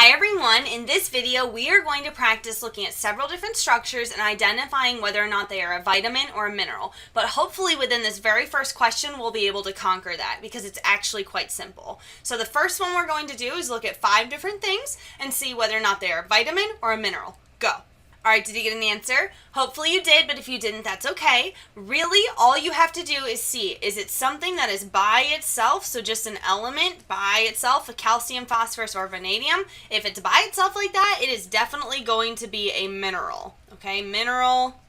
Hi everyone, in this video we are going to practice looking at several different structures and identifying whether or not they are a vitamin or a mineral. But hopefully within this very first question we'll be able to conquer that because it's actually quite simple. So the first one we're going to do is look at 5 different things and see whether or not they are a vitamin or a mineral. Go! Alright, did you get an answer? Hopefully you did, but if you didn't, that's okay. Really, all you have to do is see, is it something that is by itself, so just an element by itself, a calcium, phosphorus, or vanadium? If it's by itself like that, it is definitely going to be a mineral. Okay, mineral,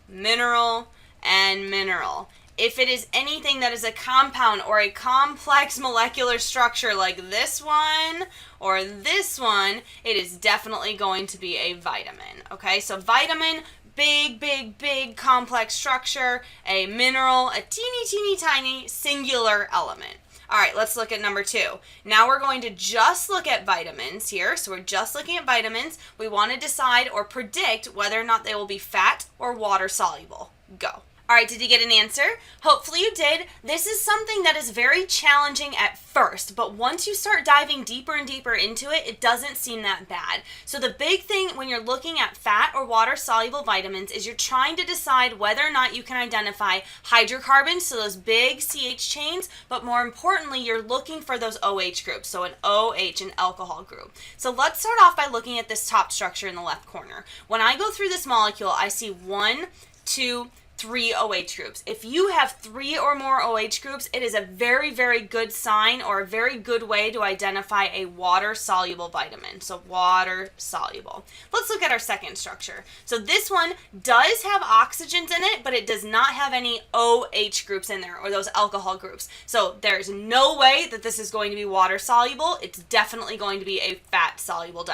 mineral, and mineral. If it is anything that is a compound or a complex molecular structure like this one or this one, it is definitely going to be a vitamin. Okay, so vitamin, big, big, big complex structure. A mineral, a teeny, teeny, tiny singular element. All right, let's look at number 2. Now we're going to just look at vitamins here. So we're just looking at vitamins. We want to decide or predict whether or not they will be fat or water soluble. Go. All right, did you get an answer? Hopefully you did. This is something that is very challenging at first, but once you start diving deeper and deeper into it, it doesn't seem that bad. So the big thing when you're looking at fat or water-soluble vitamins is you're trying to decide whether or not you can identify hydrocarbons, so those big CH chains, but more importantly, you're looking for those OH groups, so an OH, an alcohol group. So let's start off by looking at this top structure in the left corner. When I go through this molecule, I see 1, 2, 3 OH groups. If you have 3 or more OH groups, it is a very, very good sign or a very good way to identify a water-soluble vitamin. So water-soluble. Let's look at our second structure. So this one does have oxygens in it, but it does not have any OH groups in there or those alcohol groups. So there's no way that this is going to be water-soluble. It's definitely going to be a fat-soluble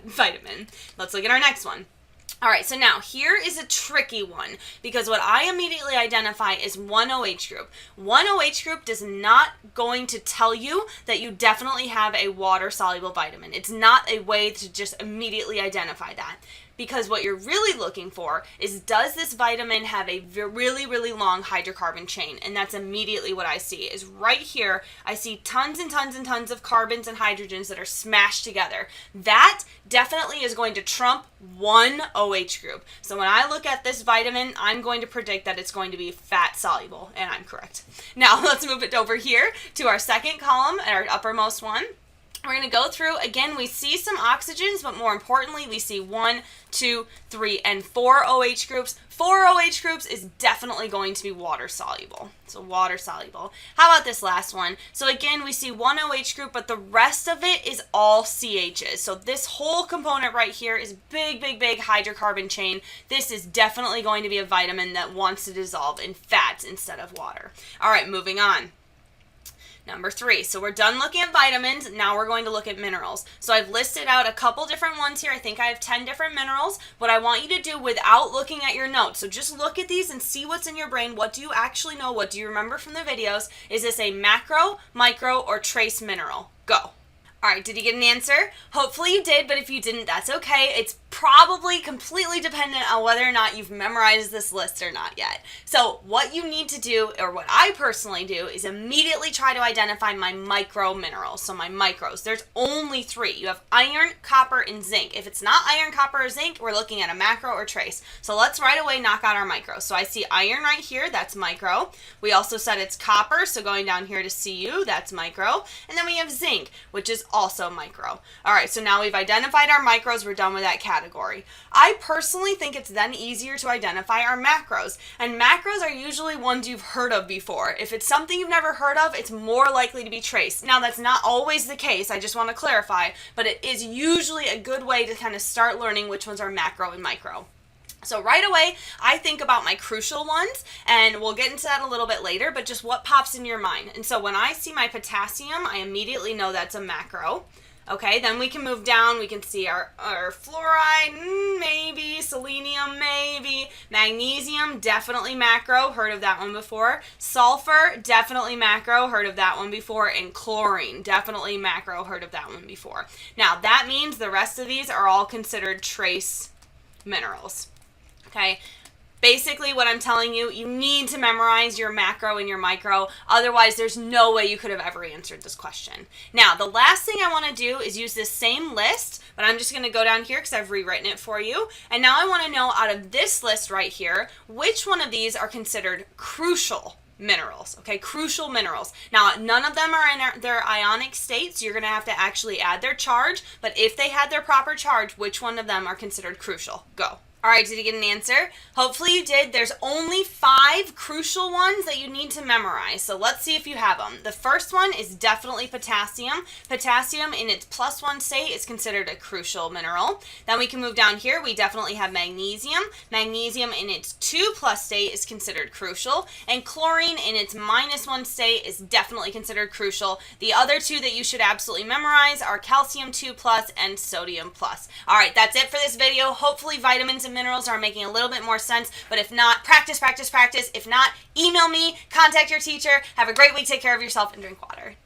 vitamin. Let's look at our next one. All right, so now here is a tricky one because what I immediately identify is one OH group. One OH group does not going to tell you that you definitely have a water-soluble vitamin. It's not a way to just immediately identify that. Because what you're really looking for is, does this vitamin have a really, really long hydrocarbon chain? And that's immediately what I see. Is right here, I see tons and tons and tons of carbons and hydrogens that are smashed together. That definitely is going to trump one OH group. So when I look at this vitamin, I'm going to predict that it's going to be fat soluble, and I'm correct. Now let's move it over here to our second column, our uppermost one. We're going to go through, again, we see some oxygens, but more importantly, we see 1, 2, 3, and 4 OH groups. 4 OH groups is definitely going to be water soluble. So water soluble. How about this last one? So again, we see 1 OH group, but the rest of it is all CHs. So this whole component right here is big, big, big hydrocarbon chain. This is definitely going to be a vitamin that wants to dissolve in fats instead of water. All right, moving on. Number 3. So we're done looking at vitamins. Now we're going to look at minerals. So I've listed out a couple different ones here. I think I have 10 different minerals. What I want you to do without looking at your notes, so just look at these and see what's in your brain. What do you actually know? What do you remember from the videos? Is this a macro, micro, or trace mineral? Go. All right, did you get an answer? Hopefully you did, but if you didn't, that's okay. It's probably completely dependent on whether or not you've memorized this list or not yet. So what you need to do, or what I personally do, is immediately try to identify my micro minerals. So my micros, there's only 3. You have iron, copper, and zinc. If it's not iron, copper, or zinc, we're looking at a macro or trace. So let's right away knock out our micros. So I see iron right here, that's micro. We also said it's copper, so going down here to Cu, that's micro. And then we have zinc, which is also micro. All right, so now we've identified our micros, we're done with that category. I personally think it's then easier to identify our macros, and macros are usually ones you've heard of before. If it's something you've never heard of, it's more likely to be trace. Now that's not always the case, I just want to clarify, but it is usually a good way to kind of start learning which ones are macro and micro. So right away, I think about my crucial ones, and we'll get into that a little bit later, but just what pops in your mind. And so when I see my potassium, I immediately know that's a macro. Okay, then we can move down, we can see our fluoride, maybe, selenium, maybe, magnesium, definitely macro, heard of that one before, sulfur, definitely macro, heard of that one before, and chlorine, definitely macro, heard of that one before. Now, that means the rest of these are all considered trace minerals. Okay, Basically, what I'm telling you, you need to memorize your macro and your micro. Otherwise, there's no way you could have ever answered this question. Now, the last thing I want to do is use this same list, but I'm just going to go down here because I've rewritten it for you. And now I want to know out of this list right here, which one of these are considered crucial minerals, okay? Crucial minerals. Now, none of them are in their ionic state, so you're going to have to actually add their charge. But if they had their proper charge, which one of them are considered crucial? Go. All right, did you get an answer? Hopefully you did. There's only 5 crucial ones that you need to memorize. So let's see if you have them. The first one is definitely potassium. Potassium in its +1 state is considered a crucial mineral. Then we can move down here. We definitely have magnesium. Magnesium in its 2+ state is considered crucial. And chlorine in its -1 state is definitely considered crucial. The other 2 that you should absolutely memorize are calcium 2+ and sodium+. All right, that's it for this video. Hopefully vitamins and minerals are making a little bit more sense, but if not, practice, practice, practice. If not, email me, contact your teacher. Have a great week, take care of yourself, and drink water.